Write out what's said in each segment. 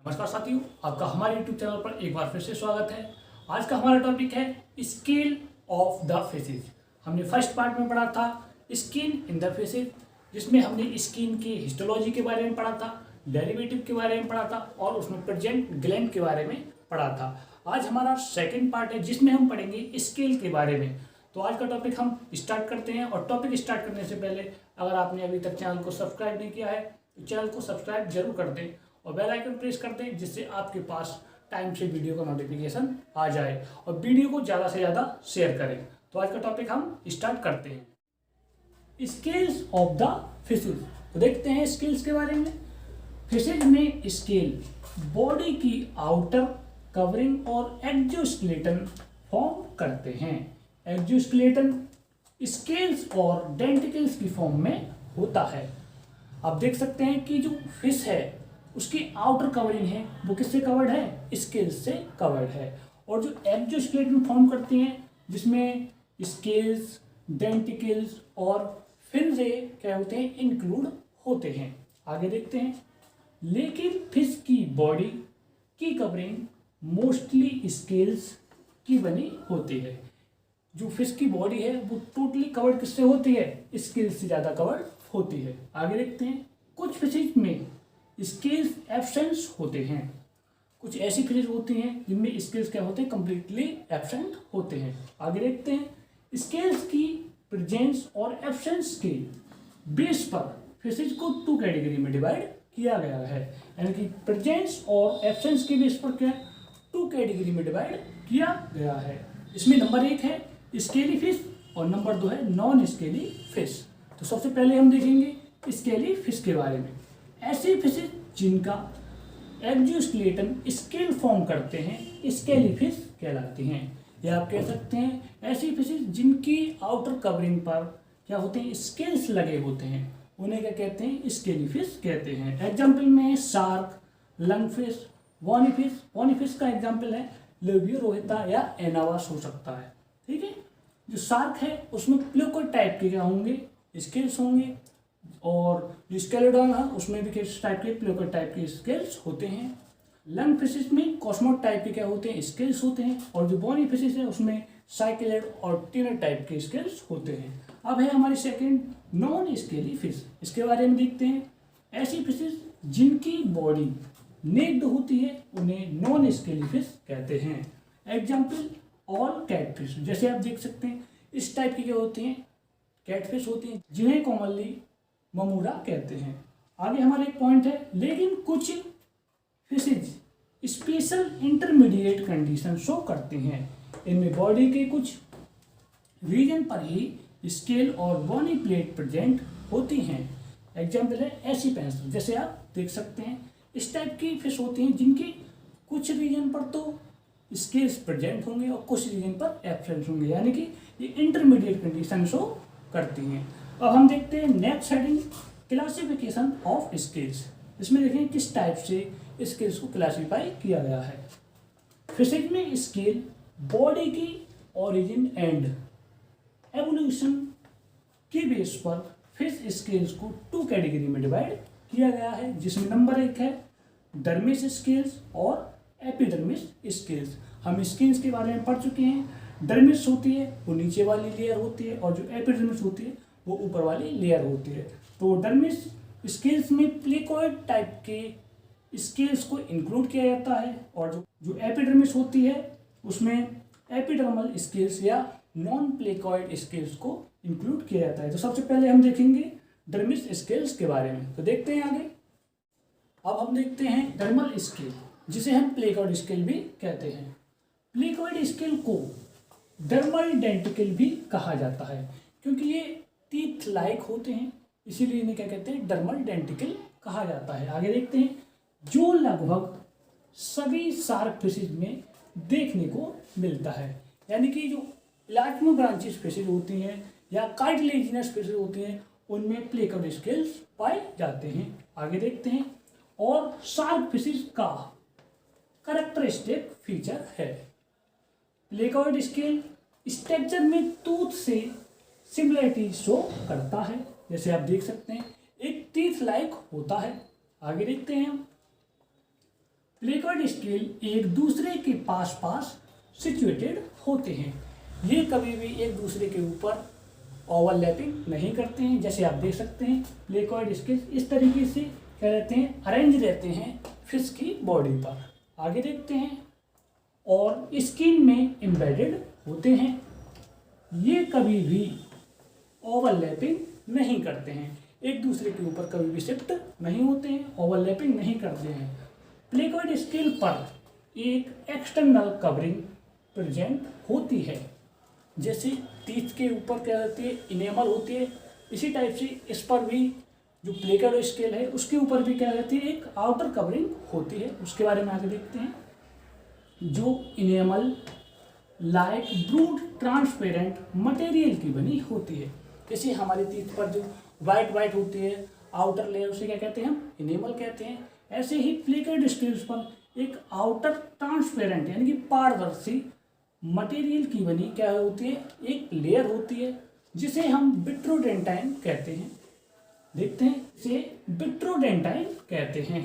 नमस्कार साथियों, आपका हमारे YouTube चैनल पर एक बार फिर से स्वागत है। आज का हमारा टॉपिक है स्केल ऑफ द फेसेस। हमने फर्स्ट पार्ट में पढ़ा था स्किन इन द फेसेस, जिसमें हमने स्किन की हिस्टोलॉजी के बारे में पढ़ा था, डेरिवेटिव के बारे में पढ़ा था और उसमें प्रेजेंट ग्लैंड के बारे में पढ़ा था। आज हमारा सेकेंड पार्ट है जिसमें हम पढ़ेंगे स्केल के बारे में। तो आज का टॉपिक हम स्टार्ट करते हैं। और टॉपिक स्टार्ट करने से पहले अगर आपने अभी तक चैनल को सब्सक्राइब नहीं किया है तो चैनल को सब्सक्राइब जरूर कर दें और बेल आइकन प्रेस कर दें, जिससे आपके पास टाइम से वीडियो का नोटिफिकेशन आ जाए। और वीडियो को ज़्यादा से ज़्यादा शेयर करें। तो आज का टॉपिक हम स्टार्ट करते हैं, स्केल्स ऑफ द फिशेज। तो देखते हैं स्केल्स के बारे में। फिशेज में स्केल बॉडी की आउटर कवरिंग और एक्जोस्केलेटन फॉर्म करते हैं। एक्जोस्केलेटन स्केल्स और डेंटिकल्स की फॉर्म में होता है। आप देख सकते हैं कि जो फिश है उसकी आउटर कवरिंग है वो किससे कवर्ड है? स्केल्स से कवर्ड है। और जो एक्जोस्केलेटन फॉर्म करती हैं जिसमें स्केल्स, डेंटिकल्स और फिन्जे क्या होते हैं? इंक्लूड होते हैं। आगे देखते हैं। लेकिन फिश की बॉडी की कवरिंग मोस्टली स्केल्स की बनी होती है। जो फिश की बॉडी है वो टोटली कवर्ड किससे होती है? स्केल्स से ज़्यादा कवर्ड होती है। आगे देखते हैं। कुछ फिशेज में स्केल्स एब्सेंस होते हैं। कुछ ऐसी फिशेज होती हैं जिनमें स्केल्स क्या होते हैं? कंप्लीटली एब्सेंट होते हैं। आगे देखते हैं। स्केल्स की प्रेजेंस और एब्सेंस के बेस पर फिशेज को टू कैटेगरी में डिवाइड किया गया है। यानी कि प्रेजेंस और एब्सेंस के बेस पर क्या टू कैटेगरी में डिवाइड किया गया है। इसमें नंबर 1 है स्केली फिश और नंबर 2 है नॉन स्केली फिश। तो सबसे पहले हम देखेंगे स्केली फिश के बारे में। ऐसी फिशेज जिनका एक्जोस्केलेटन स्केल फॉर्म करते हैं स्केली फिश कहलाती हैं। या आप कह सकते हैं ऐसी फिशेज जिनकी आउटर कवरिंग पर क्या होते हैं? स्केल्स लगे होते हैं, उन्हें क्या कहते हैं? स्केली फिश कहते हैं। एग्जाम्पल में शार्क, लंगफिश, वॉनीफिश। वॉनीफिश का एग्जाम्पल है लेबियोरोहिता या एनावास हो सकता है। ठीक है। जो शार्क है उसमें प्लेकोइड टाइप के क्या होंगे? स्केल्स होंगे। और जो स्केलेडन है उसमें भी किस टाइप के? प्लेकोइड टाइप के स्केल्स होते हैं। लंग फिशेज में कॉस्मोड टाइप के क्या होते हैं? स्केल्स होते हैं। और जो बॉनी फिशेज है उसमें साइकेलेड और टिनर टाइप के स्केल्स होते हैं। अब है हमारी सेकेंड नॉन स्केली फिश। इसके बारे में देखते हैं। ऐसी फिशेज जिनकी बॉडी नेक्ड होती है उन्हें नॉन स्केली फिश कहते हैं। Example all catfish. जैसे आप देख सकते हैं इस टाइप की क्या होती हैं? कैटफिश होती हैं, जिन्हें कॉमनली ममूरा कहते हैं। आगे हमारा एक पॉइंट है। लेकिन कुछ fishes special intermediate condition show करती हैं। इनमें बॉडी के कुछ रीजन पर ही स्केल और बोनी प्लेट प्रेजेंट होती हैं। एग्जाम्पल है एसीपेंस। जैसे आप देख सकते हैं इस टाइप की फिश होती हैं जिनकी कुछ रीजन पर तो स्केल्स प्रेजेंट होंगे और कुछ रीजन पर एब्सेंट होंगे, यानी कि ये इंटरमीडिएट कंडीशन शो करती हैं। अब हम देखते हैं next heading classification of scales. इसमें देखें किस टाइप से स्केल्स को क्लासीफाई किया गया है। फिशेज में स्केल बॉडी की ओरिजिन एंड एवोल्यूशन के बेस पर फिश स्केल्स को टू कैटेगरी में डिवाइड किया गया है, जिसमें नंबर 1 है डर्मिस स्केल्स और एपिडर्मिस स्केल्स। हम स्केल्स के बारे में पढ़ चुके हैं। डर्मिस होती है वो नीचे वाली लेयर होती है और जो एपिडर्मिस होती है वो ऊपर वाली लेयर होती है। तो डर्मिस स्केल्स में प्लेकोइड टाइप के स्केल्स को इंक्लूड किया जाता है और जो एपिडर्मिस होती है उसमें एपिडर्मल स्केल्स या नॉन प्लेकोइड स्केल्स को इंक्लूड किया जाता है। तो सबसे पहले हम देखेंगे डर्मिस स्केल्स के बारे में। तो देखते हैं आगे। अब हम देखते हैं डर्मल स्केल, जिसे हम प्लेकोइड स्केल भी कहते हैं। प्लेकोइड स्केल को डर्मल डेंटिकल भी कहा जाता है, क्योंकि ये टीथ लाइक होते हैं, इसीलिए इन्हें क्या कहते हैं? डर्मल डेंटिकल कहा जाता है। आगे देखते हैं। जो लगभग सभी शार्क फिशेज में देखने को मिलता है, यानी कि जो इलास्मो ब्रांचेस फिशेज होती हैं या कार्टिलेजिनस फिशेज होती हैं उनमें प्लेकोइड स्केल्स पाए जाते हैं। आगे देखते हैं। और शार्क फिशेज का कैरेक्टरिस्टिक फीचर है प्लेकोइड स्केल स्ट्रक्चर में टूथ से सिमिलरिटी शो करता है। जैसे आप देख सकते हैं एक टीथ लाइक होता है। आगे देखते हैं हम। प्लेकॉइड स्केल एक दूसरे के पास पास सिचुएटेड होते हैं। ये कभी भी एक दूसरे के ऊपर ओवरलैपिंग नहीं करते हैं। जैसे आप देख सकते हैं प्लेकॉइड स्केल इस तरीके से क्या रहते हैं, अरेंज रहते हैं फिश की बॉडी पर। आगे देखते हैं, और स्किन में एम्बेडेड होते हैं। ये कभी भी ओवरलैपिंग नहीं करते हैं, एक दूसरे के ऊपर कभी भी शिफ्ट नहीं होते हैं, ओवरलैपिंग नहीं करते हैं। प्लेकॉइड स्केल पर एक एक्सटर्नल कवरिंग प्रेजेंट होती है। जैसे टीथ के ऊपर क्या रहती है, इनेमल होती है, इसी टाइप से इस पर भी जो प्लेकॉइड स्केल है उसके ऊपर भी क्या रहती है, एक आउटर कवरिंग होती है। उसके बारे में आगे देखते हैं। जो enamel like brood transparent material की बनी होती है। जैसे हमारे टीथ पर जो वाइट होती है आउटर लेयर, उसे क्या कहते हैं, हम इनेमल कहते हैं। ऐसे ही प्लेकॉइड स्केल्स पर एक आउटर ट्रांसपेरेंट यानी कि पारदर्शी मटेरियल की बनी क्या होती है, एक लेयर होती है, जिसे हम विट्रोडेंटाइन कहते हैं। देखते हैं, इसे विट्रोडेंटाइन कहते हैं।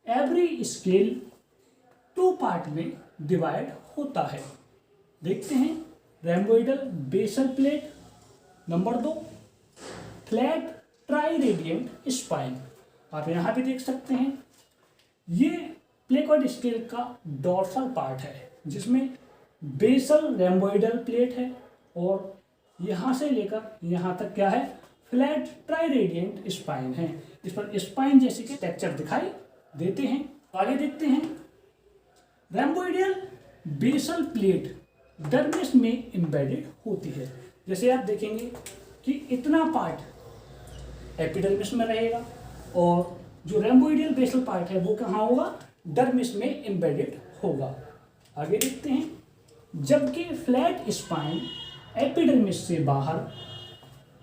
एवरी स्केल 2 पार्ट में डिवाइड होता है। देखते हैं, rhomboidal basal plate, number 2 flat tri radiant spine. आप यहाँ भी देख सकते हैं, ये प्लेकॉइड स्केल का डोर्सल पार्ट है, जिसमें बेसल रैम्बोइडल प्लेट है, और यहाँ से लेकर यहाँ तक क्या है, फ्लैट ट्राई रेडियंट स्पाइन है। इस पर स्पाइन जैसे के टेक्सचर दिखाई देते हैं। आगे देखते हैं, रैम्बोइडल बेसल प्लेट डर्मिस में एम्बेडेड होती है। जैसे आप देखेंगे कि इतना पार्ट एपिडर्मिस में रहेगा, और जो रैम्बोइडल बेसल पार्ट है वो कहाँ होगा, डर्मिस में एम्बेडेड होगा। आगे देखते हैं, जबकि फ्लैट स्पाइन एपिडर्मिस से बाहर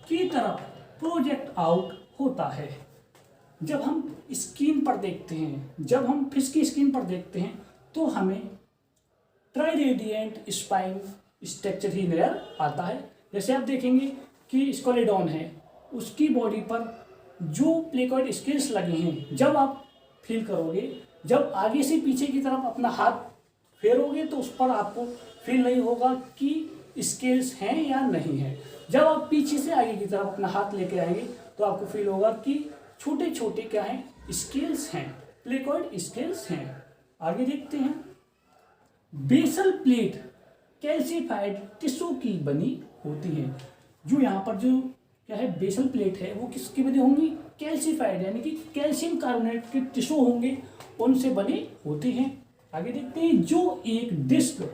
की तरफ प्रोजेक्ट आउट होता है। जब हम स्किन पर देखते हैं, जब हम फिश की स्किन पर देखते हैं, तो हमें ट्राई रेडियंट स्पाइन स्ट्रक्चर ही नजर आता है। जैसे आप देखेंगे कि स्कोलेडॉन है, उसकी बॉडी पर जो प्लेकॉइड स्केल्स लगे हैं, जब आप फील करोगे, जब आगे से पीछे की तरफ अपना हाथ फेरोगे तो उस पर आपको फील नहीं होगा कि स्केल्स हैं या नहीं है। जब आप पीछे से आगे की तरफ अपना हाथ लेके आएंगे तो आपको फील होगा कि छोटे छोटे क्या हैं, स्केल्स हैं, प्लेकॉइड स्केल्स हैं। आगे देखते हैं, बेसल प्लेट कैल्सिफाइड टिश्यू की बनी होती है। जो यहाँ पर जो क्या है, बेसल प्लेट है, वो किसकी बनी होंगी, कैल्सिफाइड यानी कि कैल्शियम कार्बोनेट के टिश्यू होंगे, उनसे बनी होती हैं। आगे देखते हैं, जो एक डिस्क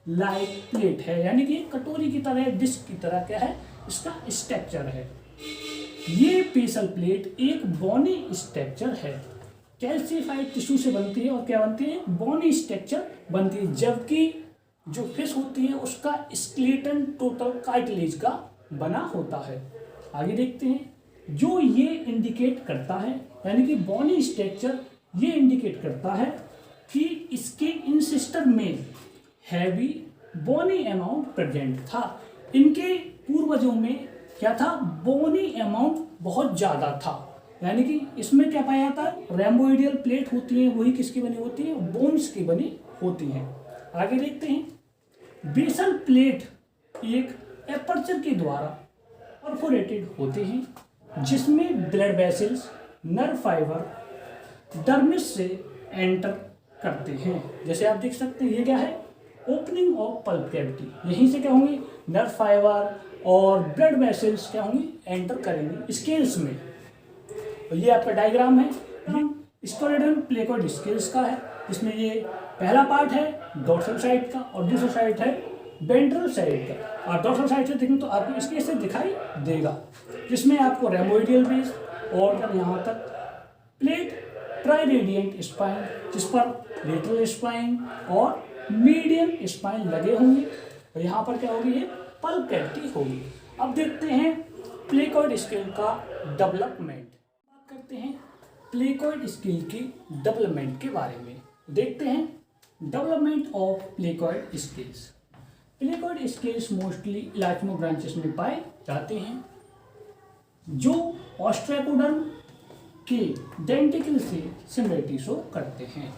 लाइक प्लेट है, यानी कि कटोरी की तरह, डिस्क की तरह क्या है, इसका स्ट्रक्चर है। ये बेसल प्लेट एक बोनी स्ट्रक्चर है, कैल्सिफाइड टिश्यू से बनती है, और क्या बनती है, बोनी स्ट्रक्चर बनती है। जबकि जो फिश होती है उसका स्केलेटन टोटल कार्टिलेज का बना होता है। आगे देखते हैं, जो ये इंडिकेट करता है, यानी कि बोनी स्ट्रक्चर ये इंडिकेट करता है कि इसके इंसिस्टर में हैवी बोनी अमाउंट प्रेजेंट था। इनके पूर्वजों में क्या था, बोनी अमाउंट बहुत ज़्यादा था, यानी कि इसमें क्या पाया जाता है, रैम्बोइडियल प्लेट होती है, वही किसकी बनी होती है, बोन्स की बनी होती हैं। आगे देखते हैं, बेसल प्लेट एक एपर्चर के द्वारा परफोरेटेड होते हैं, जिसमें blood vessels, nerve fibre dermis से एंटर करते हैं। जैसे आप देख सकते हैं, ये क्या है, ओपनिंग ऑफ पल्प कैविटी, यहीं से क्या होंगे, नर्व फाइबर और ब्लड वेसल्स क्या होंगे, एंटर करेंगे स्केल्स में। और ये आपका डायग्राम है, ये स्कोलेडन प्लेकॉइड स्केल्स का है, जिसमें ये पहला पार्ट है डोर्सल साइड का, और दूसरा साइड है वेंट्रल साइड का। और डोर्सल साइड से देखें तो आपको इसके से दिखाई देगा, जिसमें आपको रैम्बोइडियल बेस और यहाँ तक प्लेट ट्राई रेडियंट स्पाइन, जिस पर लेटरल स्पाइन और मीडियम स्पाइन लगे होंगे, और यहाँ पर क्या होगी, ये पल्प कैविटी होगी। अब देखते हैं प्लेकॉइड स्केल का डेवलपमेंट। बात करते हैं प्लेकॉइड स्केल की डेवलपमेंट के बारे में। देखते हैं development of placoid scales. Placoid scales mostly elasmobranchs में पाए जाते हैं, जो ऑस्ट्रेकोडर्म के डेंटिकल से सिमिलरिटी शो करते हैं।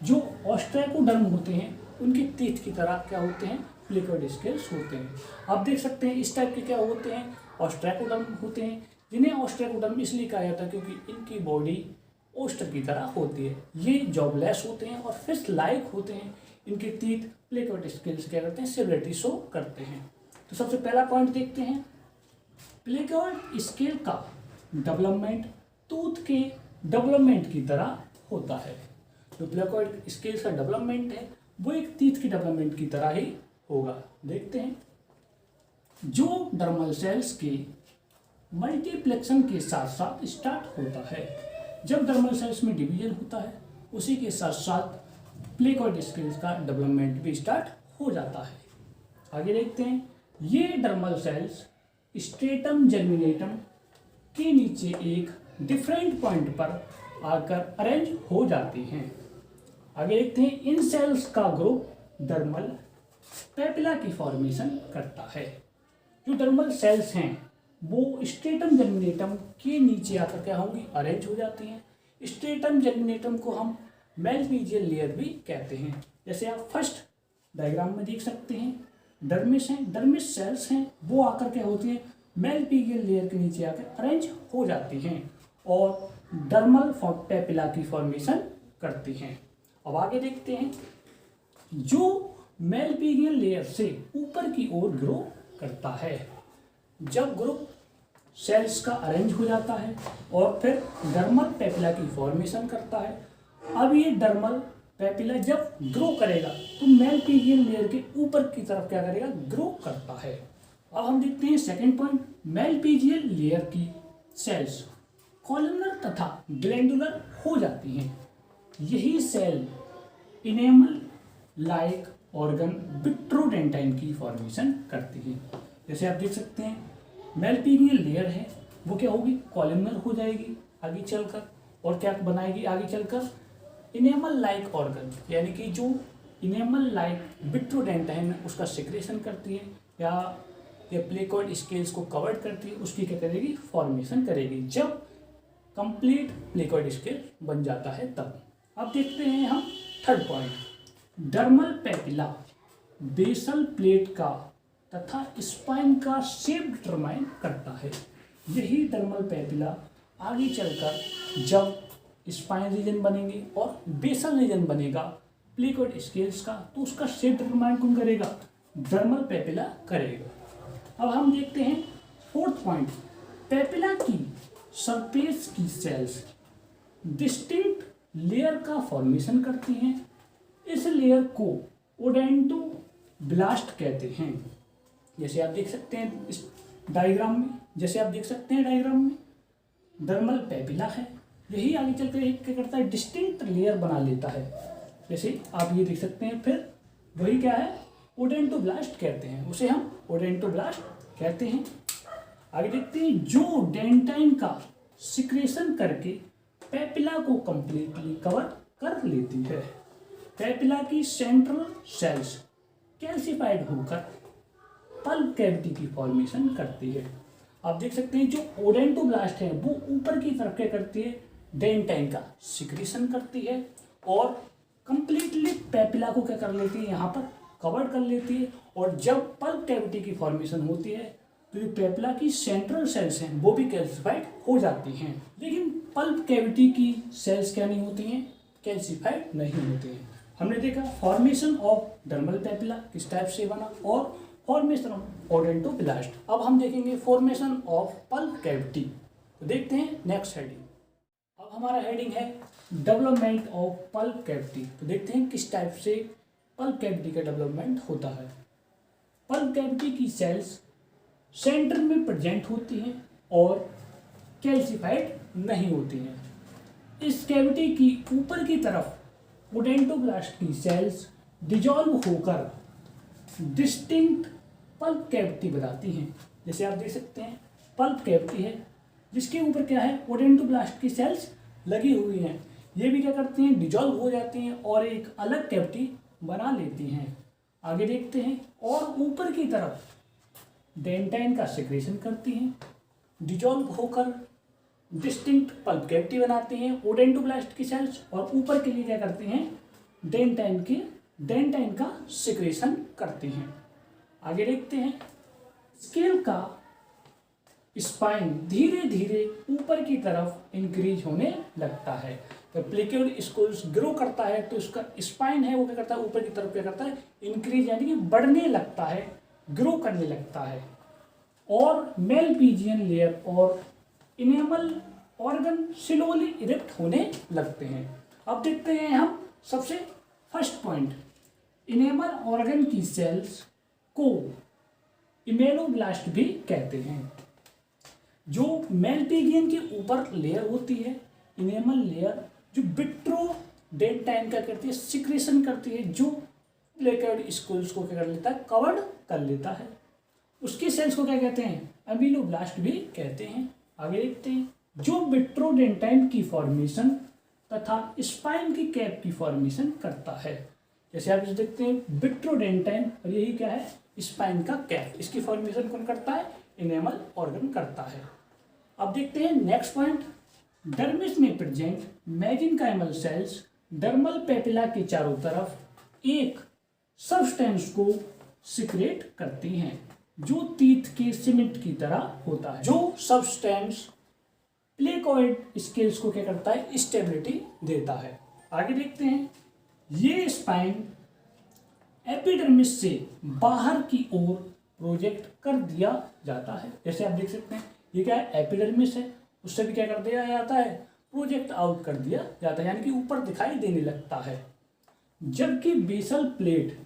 जो ऑस्ट्रैकोडर्म होते हैं उनके टीथ की तरह क्या होते हैं, प्लेकोइड स्केल्स होते हैं। आप देख सकते हैं इस टाइप के क्या होते हैं, ऑस्ट्रैकोडर्म होते हैं, जिन्हें ऑस्ट्रैकोडर्म इसलिए कहा जाता है क्योंकि इनकी बॉडी ओस्टर की तरह होती है। ये जॉबलेस होते हैं और फिश लाइक होते हैं। इनके टीथ प्लेकोइड स्केल्स क्या करते हैं, सिमिलरिटी शो करते हैं। तो सबसे पहला पॉइंट देखते हैं, प्लेकोइड स्केल का डेवलपमेंट टूथ के डेवलपमेंट की तरह होता है। जो प्लेकोइड स्केल का डेवलपमेंट है वो एक टीथ की डेवलपमेंट की तरह ही होगा। देखते हैं, जो डर्मल सेल्स के मल्टीप्लेक्शन के साथ साथ स्टार्ट होता है। जब डर्मल सेल्स में डिवीजन होता है उसी के साथ साथ प्लेकोइड स्केल्स का डेवलपमेंट भी स्टार्ट हो जाता है। आगे देखते हैं, ये डर्मल सेल्स स्ट्रेटम जर्मिनेटम के नीचे एक डिफरेंट पॉइंट पर आकर अरेंज हो जाती हैं। आगे देखते हैं, इन सेल्स का ग्रुप डर्मल पेपिला की फॉर्मेशन करता है। जो डर्मल सेल्स हैं वो स्ट्रेटम जर्मिनेटम के नीचे आकर क्या होंगी, अरेंज हो जाती हैं। स्ट्रेटम जर्मिनेटम को हम मेलपीजियल लेयर भी कहते हैं। जैसे आप फर्स्ट डायग्राम में देख सकते हैं, डर्मिस हैं, डर्मिस सेल्स हैं, वो आकर क्या होती है, मेलपीजियल लेयर के नीचे आकर अरेंज हो जाती हैं और डर्मल पेपिला की फॉर्मेशन करती हैं। अब आगे देखते हैं, जो मेलपीजियल लेयर से ऊपर की ओर ग्रो करता है। जब ग्रुप सेल्स का अरेंज हो जाता है और फिर डर्मल पेपिला की फॉर्मेशन करता है। अब ये डर्मल पेपिला जब ग्रो करेगा तो मेलपीजियल लेयर के ऊपर की तरफ क्या करेगा, ग्रो करता है। अब हम देखते हैं सेकंड पॉइंट, मेलपीजियल लेयर की सेल्स कॉलमनर तथा ग्लैंडुलर हो जाती हैं। यही सेल इनेमल लाइक ऑर्गन विट्रोडेंटाइन की फॉर्मेशन करती है। जैसे आप देख सकते हैं, मेलपीजियल लेयर है वो क्या होगी, कॉलमनर हो जाएगी आगे चलकर, और क्या बनाएगी आगे चलकर, इनेमल लाइक ऑर्गन, यानी कि जो इनेमल लाइक विट्रोडेंटाइन उसका सिक्रेशन करती है या प्लेकोइड स्केल्स को कवर करती है, उसकी क्या करेगी, फॉर्मेशन करेगी जब कंप्लीट प्लेकोइड स्केल बन जाता है तब। अब देखते हैं हम third point, dermal papilla basal plate का तथा स्पाइन का शेप डिटरमाइन करता है। यही डर्मल पेपिला आगे चलकर जब स्पाइन रीजन बनेंगे और बेसल रीजन बनेगा प्लेकोइड स्केल्स का, तो उसका शेप डिटरमाइन कौन करेगा, डर्मल पेपिला करेगा। अब हम देखते हैं फोर्थ पॉइंट, पेपिला की सरफेस की सेल्स डिस्टिंक्ट लेयर का फॉर्मेशन करती हैं। इस लेयर को ओडेंटोब्लास्ट कहते हैं। जैसे आप देख सकते हैं इस डायग्राम में, डर्मल पेपिला है, यही आगे चलकर एक क्या करता है, डिस्टिंक्ट लेयर बना लेता है। जैसे आप ये देख सकते हैं, फिर वही क्या है, ओडेंटोब्लास्ट कहते हैं, उसे हम ओडेंटोब्लास्ट कहते हैं। आगे देखते हैं, जो डेंटाइन का सिक्रेशन करके पेपिला को कंप्लीटली कवर कर लेती है। पेपिला की सेंट्रल सेल्स कैल्सिफाइड होकर पल्प कैविटी की फॉर्मेशन करती है। आप देख सकते हैं जो ओडेंटोब्लास्ट है वो ऊपर की तरफ क्या करती है, डेंटाइन का सिक्रेशन करती है और कंप्लीटली पेपिला को क्या कर लेती है, यहाँ पर कवर कर लेती है। और जब पल्प कैविटी की फॉर्मेशन होती है तो ये पेपिला की सेंट्रल सेल्स हैं वो भी कैल्सिफाइड हो जाती हैं, लेकिन पल्प कैविटी की सेल्स क्या नहीं होती हैं, कैल्सिफाइड नहीं होती हैं। हमने देखा फॉर्मेशन ऑफ डर्मल पेपिला किस टाइप से बना और फॉर्मेशन ऑफ ओडेंटोब्लास्ट। अब हम देखेंगे फॉर्मेशन ऑफ पल्प कैविटी। तो देखते हैं नेक्स्ट हेडिंग। अब हमारा हेडिंग है डेवलपमेंट ऑफ पल्प कैविटी। तो देखते हैं किस टाइप से पल्प कैविटी का डेवलपमेंट होता है। पल्प कैविटी की सेल्स सेंटर में प्रेजेंट होती हैं और कैल्सिफाइड नहीं होती हैं। इस कैविटी की ऊपर की तरफ ओडेंटोब्लास्ट की सेल्स डिजॉल्व होकर डिस्टिंक्ट पल्प कैविटी बनाती हैं। जैसे आप देख सकते हैं पल्प कैविटी है जिसके ऊपर क्या है, ओडेंटोब्लास्ट की सेल्स लगी हुई हैं। ये भी क्या करती हैं, डिजॉल्व हो जाती हैं और एक अलग कैविटी बना लेती हैं। आगे देखते हैं, और ऊपर की तरफ डेंटाइन का सिक्रेशन करती हैं, डिजॉल्व होकर डिस्टिंक्ट पल्प कैविटी बनाती हैं ओडेंटोब्लास्ट की सेल्स, और ऊपर के लिए क्या करती हैं, डेंटाइन का सिक्रेशन करती हैं। आगे देखते हैं, स्केल का स्पाइन धीरे धीरे ऊपर की तरफ इंक्रीज होने लगता है। तो प्लेक्योइड स्कूल्स ग्रो करता है तो उसका स्पाइन है वो क्या करता है, ऊपर की तरफ क्या करता है, इंक्रीज यानी कि बढ़ने लगता है, ग्रो करने लगता है। और मेलपीजियन लेयर और इनेमल ऑर्गन स्लोली इरेक्ट होने लगते हैं। अब देखते हैं हम सबसे फर्स्ट पॉइंट, इनेमल ऑर्गन की सेल्स को इमेलोब्लास्ट भी कहते हैं। जो मेलपीजियन के ऊपर लेयर होती है इनेमल लेयर, जो विट्रोडेंटाइन का करती है, सिक्रेशन करती है, जो प्लेक्योइड स्कूल्स को क्या कर लेता है, कवर्ड कर लेता है, उसकी सेल्स को क्या कहते हैं, एमिलोब्लास्ट भी कहते हैं। आगे देखते हैं, जो विट्रोडेंटाइन की फॉर्मेशन तथा स्पाइन की कैप की फॉर्मेशन करता है। जैसे आप इसे देखते हैं विट्रोडेंटाइन, और यही क्या है, स्पाइन का कैप, इसकी फॉर्मेशन कौन करता है, इनेमल ऑर्गन करता है। अब देखते हैं नेक्स्ट पॉइंट, डर्मिस में present mesenchymal cells dermal papilla के चारों तरफ एक सब्सटेंस को सिक्रेट करती हैं जो तीत के सीमेंट की तरह होता है। जो सब्सटेंस प्लेक्योइड स्केल्स को क्या करता है, स्टेबिलिटी देता है। आगे देखते हैं, ये स्पाइन एपिडर्मिस से बाहर की ओर प्रोजेक्ट कर दिया जाता है। जैसे आप देख सकते हैं ये क्या है, एपिडर्मिस है, उससे भी क्या कर दिया जाता है, प्रोजेक्ट आउट कर दिया जाता है, यानी कि ऊपर दिखाई देने लगता है। जबकि बेसल प्लेट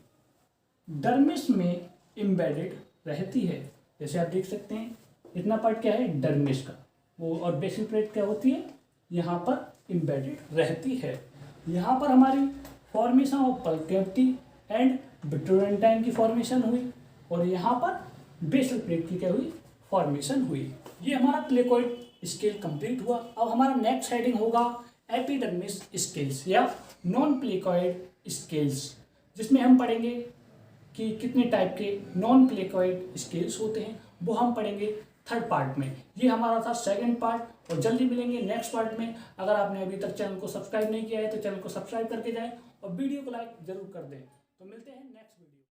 डर्मिस में एम्बेडेड रहती है। जैसे आप देख सकते हैं इतना पार्ट क्या है, डर्मिस का वो, और बेसल प्लेट क्या होती है, यहाँ पर एम्बेडेड रहती है। यहाँ पर हमारी formation of pulp cavity and vitrodentine की फॉर्मेशन हुई, और यहाँ पर बेसल प्लेट की क्या हुई, फॉर्मेशन हुई। ये हमारा प्लेक्योइड स्केल कंप्लीट हुआ। अब हमारा नेक्स्ट हेडिंग होगा एपिडर्मिस स्केल्स या नॉन प्लेक्योइड स्केल्स, जिसमें हम पढ़ेंगे कि कितने टाइप के नॉन प्लेक्योइड स्केल्स होते हैं, वो हम पढ़ेंगे थर्ड पार्ट में। ये हमारा था सेकंड पार्ट, और जल्दी मिलेंगे नेक्स्ट पार्ट में। अगर आपने अभी तक चैनल को सब्सक्राइब नहीं किया है तो चैनल को सब्सक्राइब करके जाएं और वीडियो को लाइक जरूर कर दें। तो मिलते हैं।